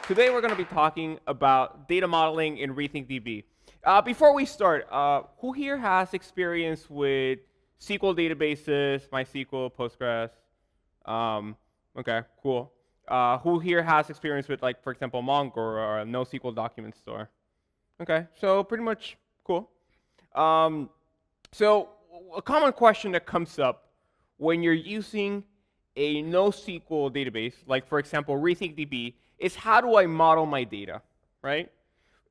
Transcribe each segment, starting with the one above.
Today we're going to be talking about data modeling in RethinkDB. Before we start, who here has experience with SQL databases, MySQL, Postgres? Okay, cool. Who here has experience with, like, for example, Mongo or a NoSQL document store? Okay, so pretty much cool. So a common question that comes up when you're using a NoSQL database, like for example RethinkDB, is how do I model my data, right?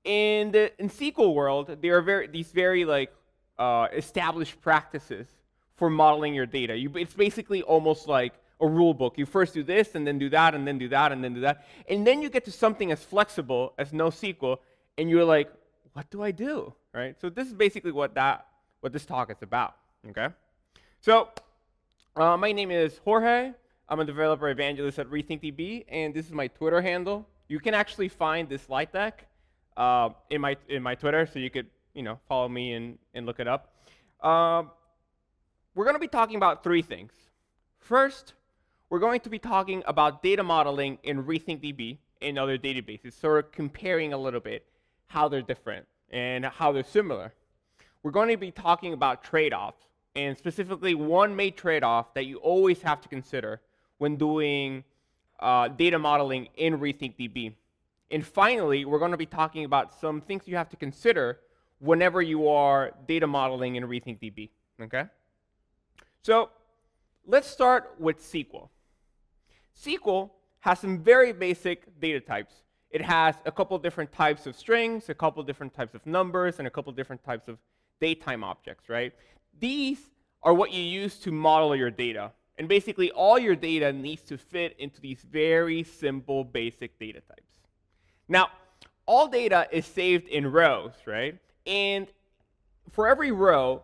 In SQL world, there are these very established practices for modeling your data. It's basically almost like a rule book. You first do this, and then do that, and then do that, and then do that, and then you get to something as flexible as NoSQL, and you're like, what do I do, right? So this is basically what this talk is about. Okay, so my name is Jorge. I'm a developer evangelist at RethinkDB, and this is my Twitter handle. You can actually find this slide deck in my Twitter, so you could follow me and look it up. We're going to be talking about three things. First, we're going to be talking about data modeling in RethinkDB and other databases, sort of comparing a little bit how they're different and how they're similar. We're going to be talking about trade-offs, and specifically one main trade-off that you always have to consider when doing data modeling in RethinkDB. And finally, we're going to be talking about some things you have to consider whenever you are data modeling in RethinkDB. Okay? So let's start with SQL. SQL has some very basic data types. It has a couple different types of strings, a couple different types of numbers, and a couple different types of datetime objects, right? These are what you use to model your data. And basically, all your data needs to fit into these very simple, basic data types. Now, all data is saved in rows, right? And for every row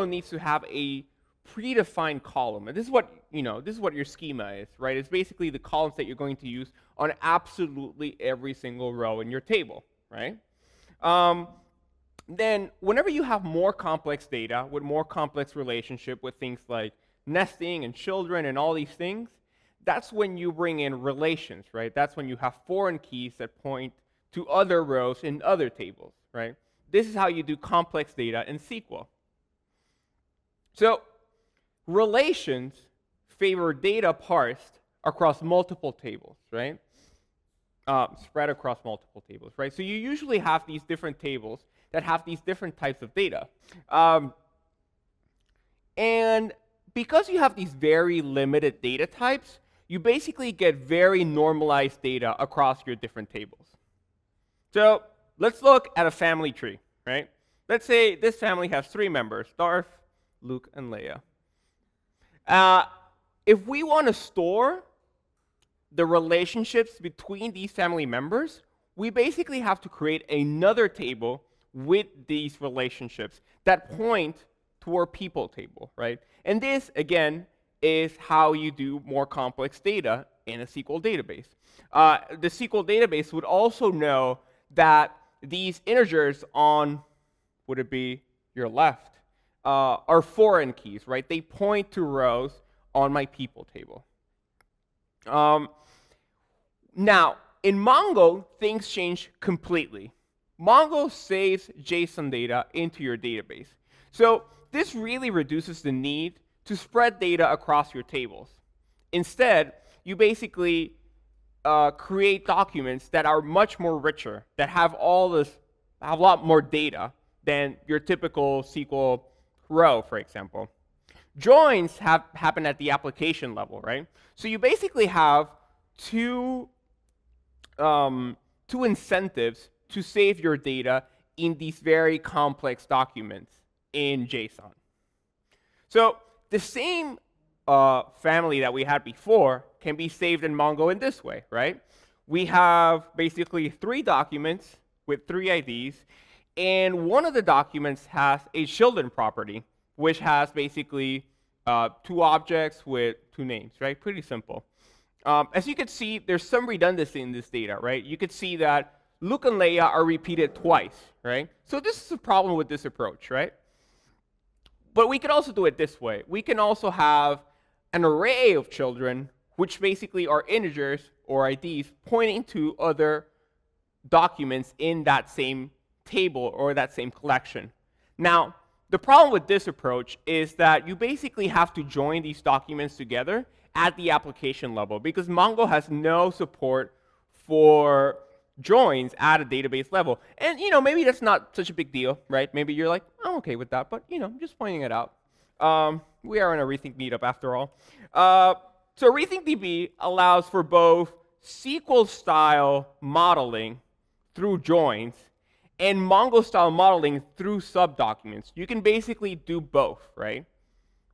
needs to have a predefined column. And this is what your schema is, right? It's basically the columns that you're going to use on absolutely every single row in your table, right? Then, whenever you have more complex data with more complex relationship with things like nesting and children and all these things, that's when you bring in relations, right? That's when you have foreign keys that point to other rows in other tables, right? This is how you do complex data in SQL. So relations favor data parsed across multiple tables, right? Spread across multiple tables, right? So you usually have these different tables that have these different types of data. And because you have these very limited data types, you basically get very normalized data across your different tables. So let's look at a family tree, right? Let's say this family has 3 members, Darth, Luke, and Leia. If we want to store the relationships between these family members, we basically have to create another table with these relationships that point to our people table, right? And this, again, is how you do more complex data in a SQL database. The SQL database would also know that these integers on, would it be your left, are foreign keys, right? They point to rows on my people table. Now, in Mongo, things change completely. Mongo saves JSON data into your database. So this really reduces the need to spread data across your tables. Instead, you basically create documents that are much more richer, that have a lot more data than your typical SQL row, for example. Joins happen at the application level, right? So you basically have two incentives to save your data in these very complex documents in JSON. So the same family that we had before can be saved in Mongo in this way, right? We have basically 3 documents with 3 IDs, and one of the documents has a children property, which has basically 2 objects with 2 names, right? Pretty simple. As you can see, there's some redundancy in this data, right? You could see that Luke and Leia are repeated twice, right? So this is a problem with this approach, right? But we could also do it this way. We can also have an array of children which basically are integers or IDs pointing to other documents in that same table or that same collection. Now, the problem with this approach is that you basically have to join these documents together at the application level, because Mongo has no support for joins at a database level. And maybe that's not such a big deal, right? Maybe you're like, I'm okay with that, but I'm just pointing it out. We are in a Rethink meetup after all. So RethinkDB allows for both SQL-style modeling through joins and Mongo-style modeling through subdocuments. You can basically do both, right?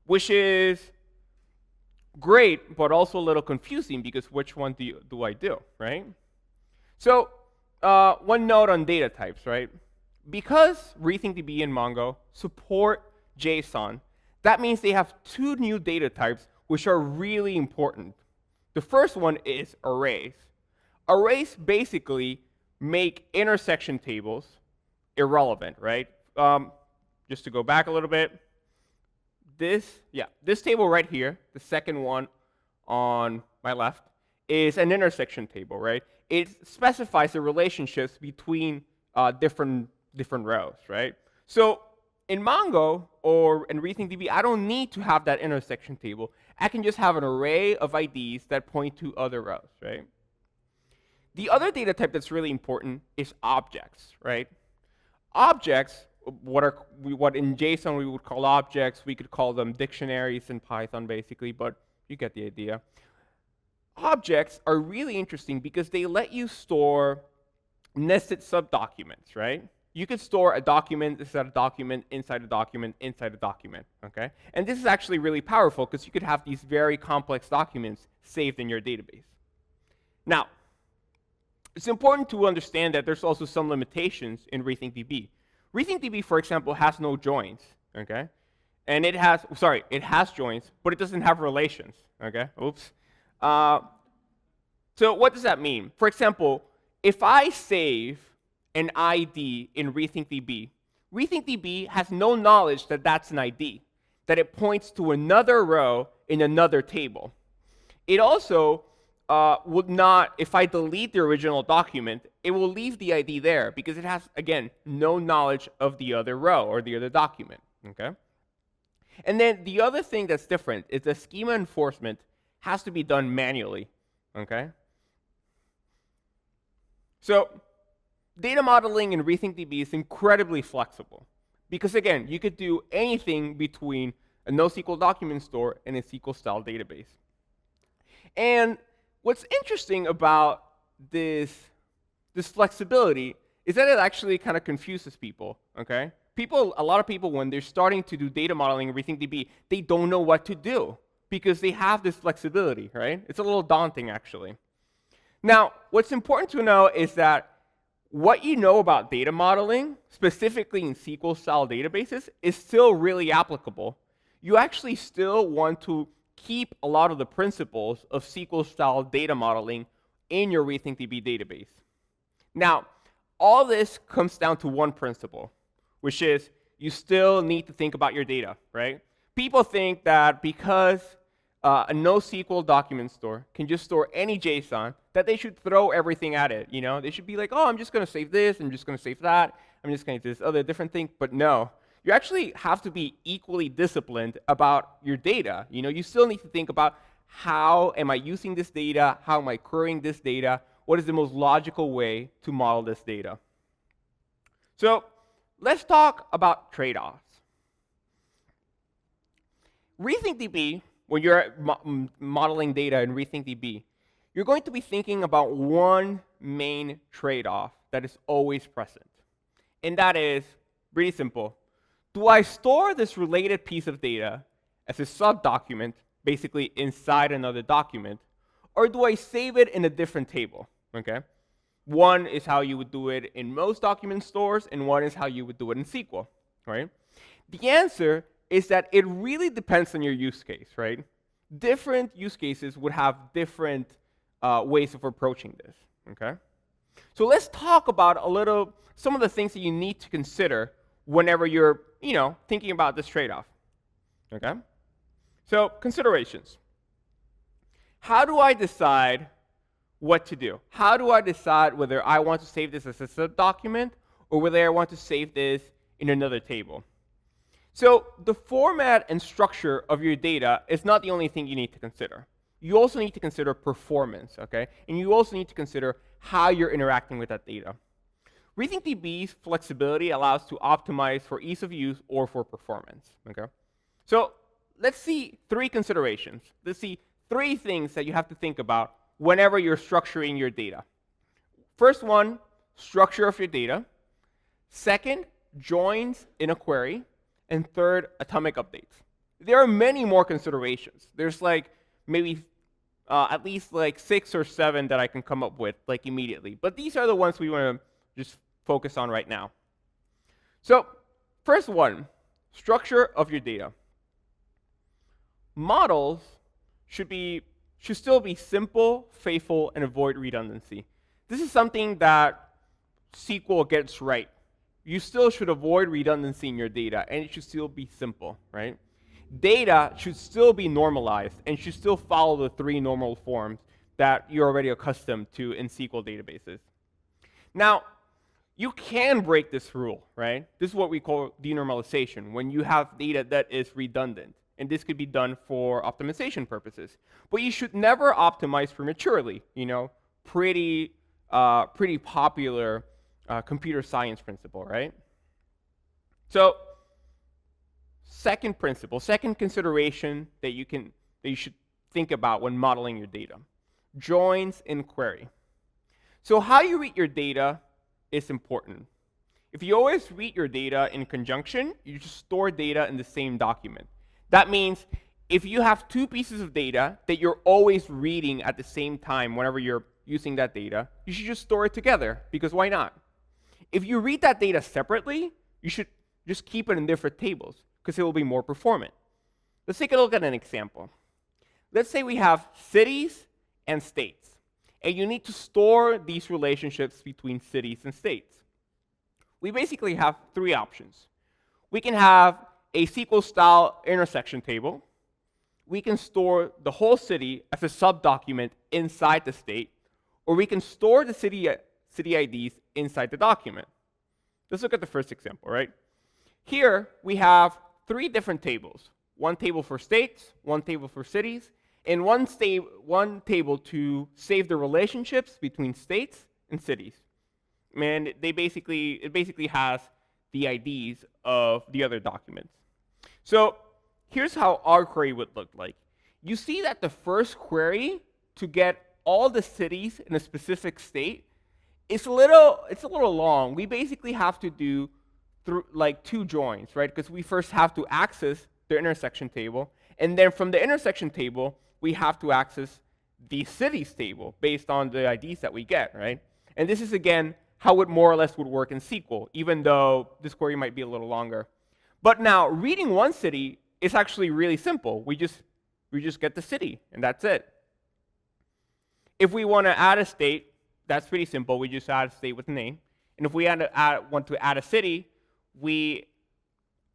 Which is great, but also a little confusing, because which one do I do, right? So one note on data types, right? Because RethinkDB and Mongo support JSON, that means they have two new data types which are really important. The first one is arrays. Arrays basically make intersection tables irrelevant, right? Just to go back a little bit, this table right here, the second one on my left, is an intersection table, right? It specifies the relationships between different rows, right? So in Mongo or in RethinkDB, I don't need to have that intersection table. I can just have an array of IDs that point to other rows, right? The other data type that's really important is objects, right? Objects, what in JSON we would call objects, we could call them dictionaries in Python basically, but you get the idea. Objects are really interesting because they let you store nested subdocuments, right? You could store a document inside a document, inside a document, inside a document, okay? And this is actually really powerful because you could have these very complex documents saved in your database. Now, it's important to understand that there's also some limitations in RethinkDB. RethinkDB, for example, has no joins, okay? And it has joins, but it doesn't have relations, okay? Oops. So what does that mean? For example, if I save an ID in RethinkDB, RethinkDB has no knowledge that that's an ID, that it points to another row in another table. It also would not, if I delete the original document, it will leave the ID there because it has, again, no knowledge of the other row or the other document, okay? And then the other thing that's different is the schema enforcement has to be done manually, okay? So data modeling in RethinkDB is incredibly flexible because, again, you could do anything between a NoSQL document store and a SQL-style database. And what's interesting about this flexibility is that it actually kind of confuses people, okay? A lot of people, when they're starting to do data modeling in RethinkDB, they don't know what to do because they have this flexibility, right? It's a little daunting, actually. Now, what's important to know is that what you know about data modeling, specifically in SQL-style databases, is still really applicable. You actually still want to keep a lot of the principles of SQL-style data modeling in your RethinkDB database. Now, all this comes down to one principle, which is you still need to think about your data, right? People think that because a NoSQL document store can just store any JSON, that they should throw everything at it, They should be like, oh, I'm just going to save this, I'm just going to save that, I'm just going to do this other different thing. But no, you actually have to be equally disciplined about your data. You still need to think about how am I using this data, how am I querying this data, what is the most logical way to model this data. So let's talk about trade-offs. RethinkDB, when you're modeling data in RethinkDB, you're going to be thinking about one main trade-off that is always present. And that is really simple. Do I store this related piece of data as a subdocument, basically inside another document, or do I save it in a different table, okay? One is how you would do it in most document stores, and one is how you would do it in SQL, right? The answer is that it really depends on your use case, right? Different use cases would have different ways of approaching this, okay? So let's talk about some of the things that you need to consider whenever you're, thinking about this trade-off, okay? So considerations. how do I decide what to do? How do I decide whether I want to save this as a subdocument or whether I want to save this in another table? So the format and structure of your data is not the only thing you need to consider. You also need to consider performance, okay? And you also need to consider how you're interacting with that data. RethinkDB's flexibility allows to optimize for ease of use or for performance, okay? So let's see 3 considerations. Let's see 3 things that you have to think about whenever you're structuring your data. First one, structure of your data. Second, joins in a query. And third, atomic updates. There are many more considerations. There's like maybe at least like 6 or 7 that I can come up with like immediately. But these are the ones we want to just focus on right now. So first one, structure of your data. Models should still be simple, faithful, and avoid redundancy. This is something that SQL gets right. You still should avoid redundancy in your data, and it should still be simple, right? Data should still be normalized and should still follow the 3 normal forms that you're already accustomed to in SQL databases. Now, you can break this rule, right? This is what we call denormalization, when you have data that is redundant. And this could be done for optimization purposes. But you should never optimize prematurely, pretty popular computer science principle, right? So, second principle, second consideration that you should think about when modeling your data. Joins in query. So how you read your data is important. If you always read your data in conjunction, you just store data in the same document. That means if you have 2 pieces of data that you're always reading at the same time whenever you're using that data, you should just store it together, because why not? If you read that data separately, you should just keep it in different tables, because it will be more performant. Let's take a look at an example. Let's say we have cities and states, and you need to store these relationships between cities and states. We basically have 3 options. We can have a SQL-style intersection table. We can store the whole city as a subdocument inside the state, or we can store the city IDs inside the document. Let's look at the first example, right? Here, we have 3 different tables. 1 table for states, 1 table for cities, and one table to save the relationships between states and cities. And it basically has the IDs of the other documents. So here's how our query would look like. You see that the first query to get all the cities in a specific state it's a little long. We basically have to do like 2 joins, right? Because we first have to access the intersection table, and then from the intersection table, we have to access the cities table based on the IDs that we get, right? And this is, again, how it more or less would work in SQL, even though this query might be a little longer. But now, reading one city is actually really simple. We just get the city, and that's it. If we want to add a state, that's pretty simple. We just add a state with a name. And if we want to add a city, we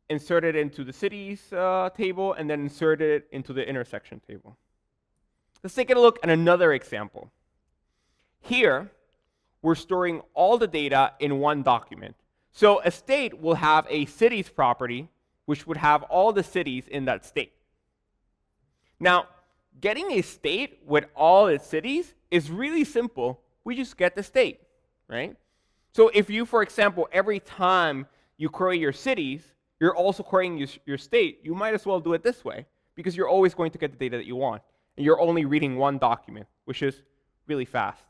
insert it into the cities table and then insert it into the intersection table. Let's take a look at another example. Here, we're storing all the data in one document. So a state will have a cities property, which would have all the cities in that state. Now, getting a state with all its cities is really simple. We just get the state, right? So if you, for example, every time you query your cities, you're also querying your state, you might as well do it this way, because you're always going to get the data that you want, and you're only reading one document, which is really fast.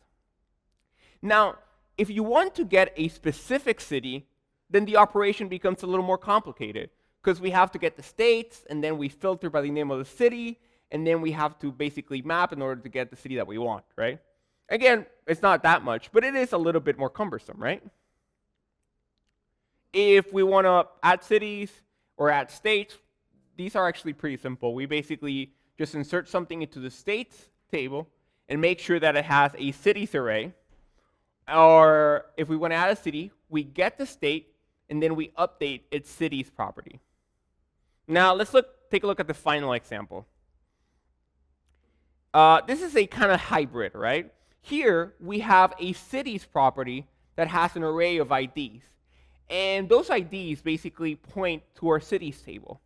Now, if you want to get a specific city, then the operation becomes a little more complicated, because we have to get the states, and then we filter by the name of the city, and then we have to basically map in order to get the city that we want, right? Again, it's not that much, but it is a little bit more cumbersome, right? If we want to add cities or add states, these are actually pretty simple. We basically just insert something into the states table and make sure that it has a cities array. Or if we want to add a city, we get the state and then we update its cities property. Now let's take a look at the final example. This is a kind of hybrid, right? Here, we have a cities property that has an array of IDs. And those IDs basically point to our cities table.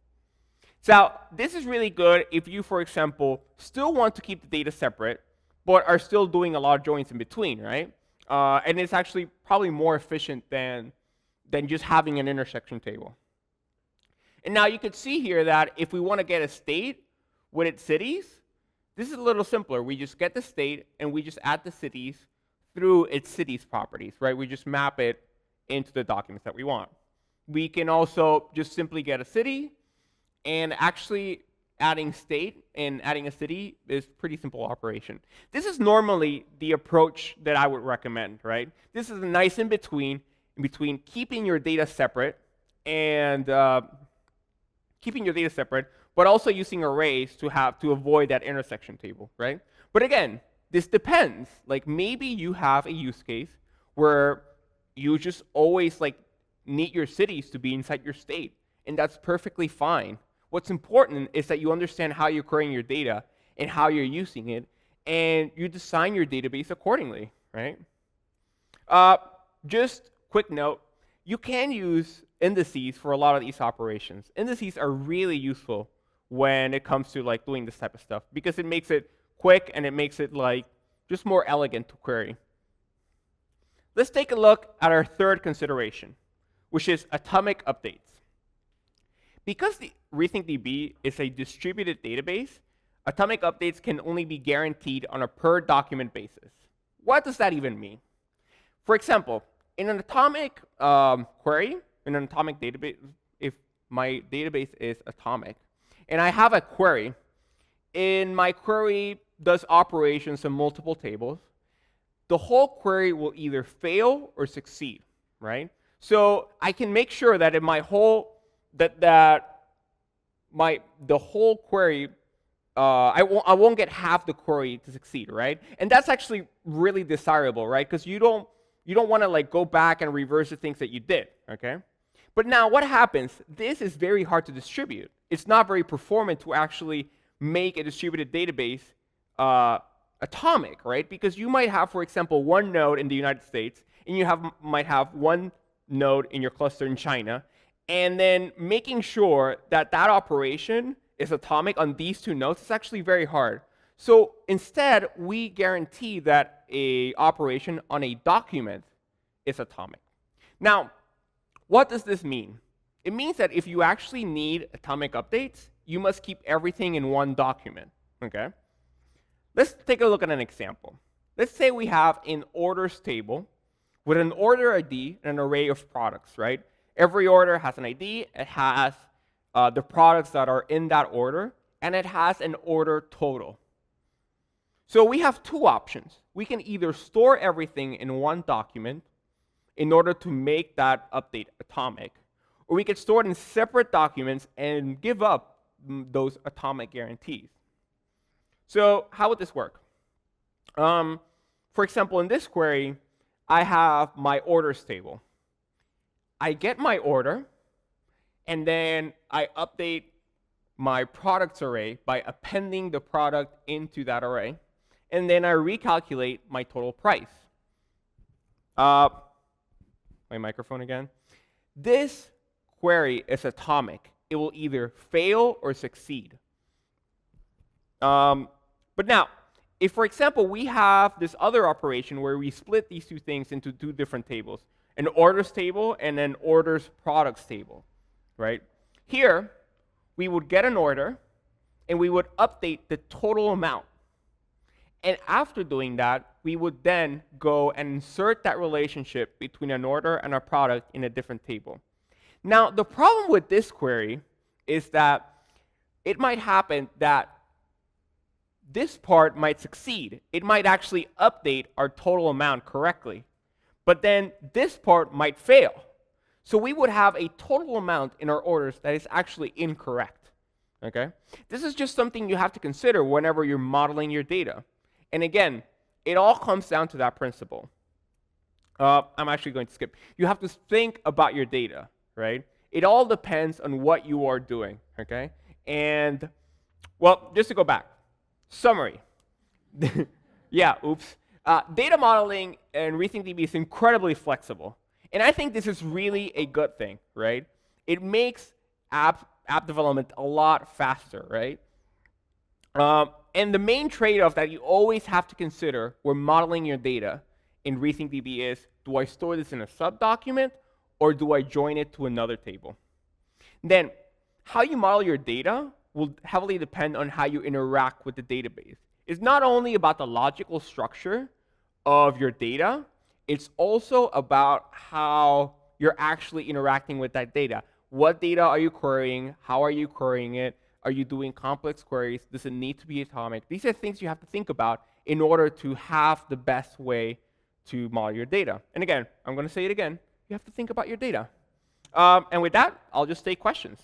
So this is really good if you, for example, still want to keep the data separate, but are still doing a lot of joins in between, right? And it's actually probably more efficient than just having an intersection table. And now you can see here that if we want to get a state with its cities, this is a little simpler. We just get the state and we just add the cities through its cities properties, right? We just map it into the documents that we want. We can also just simply get a city, and actually adding state and adding a city is pretty simple operation. This is normally the approach that I would recommend, right? This is a nice in between keeping your data separate and but also using arrays to avoid that intersection table, right? But again, this depends. Like maybe you have a use case where you just always like need your cities to be inside your state, and that's perfectly fine. What's important is that you understand how you're querying your data and how you're using it, and you design your database accordingly, right? Just quick note, you can use indices for a lot of these operations. Indices are really useful when it comes to like doing this type of stuff because it makes it quick and it makes it like just more elegant to query. Let's take a look at our third consideration, which is atomic updates. Because the RethinkDB is a distributed database, atomic updates can only be guaranteed on a per document basis. What does that even mean? For example, in an atomic query, in an atomic database, if my database is atomic, and I have a query, and my query does operations in multiple tables, the whole query will either fail or succeed, right? So I can make sure that in my whole the whole query, I won't get half the query to succeed, right? And that's actually really desirable, right? Because you don't want to like go back and reverse the things that you did, okay? But now what happens? This is very hard to distribute. It's not very performant to actually make a distributed database atomic, right? Because you might have, for example, one node in the United States, and you might have one node in your cluster in China, and then making sure that that operation is atomic on these two nodes is actually very hard. So instead, we guarantee that a operation on a document is atomic. Now, what does this mean? It means that if you actually need atomic updates, you must keep everything in one document, okay? Let's take a look at an example. Let's say we have an orders table with an order ID and an array of products, right? Every order has an ID, it has the products that are in that order, and it has an order total. So we have two options. We can either store everything in one document in order to make that update atomic, or we could store it in separate documents and give up those atomic guarantees. So how would this work? For example, in this query, I have my orders table. I get my order, and then I update my products array by appending the product into that array, and then I recalculate my total price. My microphone again. This query is atomic. It will either fail or succeed. But now, if, for example, we have this other operation where we split these two things into two different tables, an orders table and an orders products table, right? Here, we would get an order, and we would update the total amount. And after doing that, we would then go and insert that relationship between an order and a product in a different table. Now, the problem with this query is that it might happen that this part might succeed. It might actually update our total amount correctly. But then this part might fail. So we would have a total amount in our orders that is actually incorrect. Okay? This is just something you have to consider whenever you're modeling your data. And again, it all comes down to that principle. I'm actually going to skip. You have to think about your data, right? It all depends on what you are doing, okay? And, well, just to go back. Summary. Yeah, oops. Data modeling and RethinkDB is incredibly flexible. And I think this is really a good thing, right? It makes app development a lot faster, right? And the main trade-off that you always have to consider when modeling your data in RethinkDB is, do I store this in a subdocument or do I join it to another table? Then, how you model your data will heavily depend on how you interact with the database. It's not only about the logical structure of your data, it's also about how you're actually interacting with that data. What data are you querying? How are you querying it? Are you doing complex queries? Does it need to be atomic? These are things you have to think about in order to have the best way to model your data. And again, I'm going to say it again, you have to think about your data. And with that, I'll just take questions.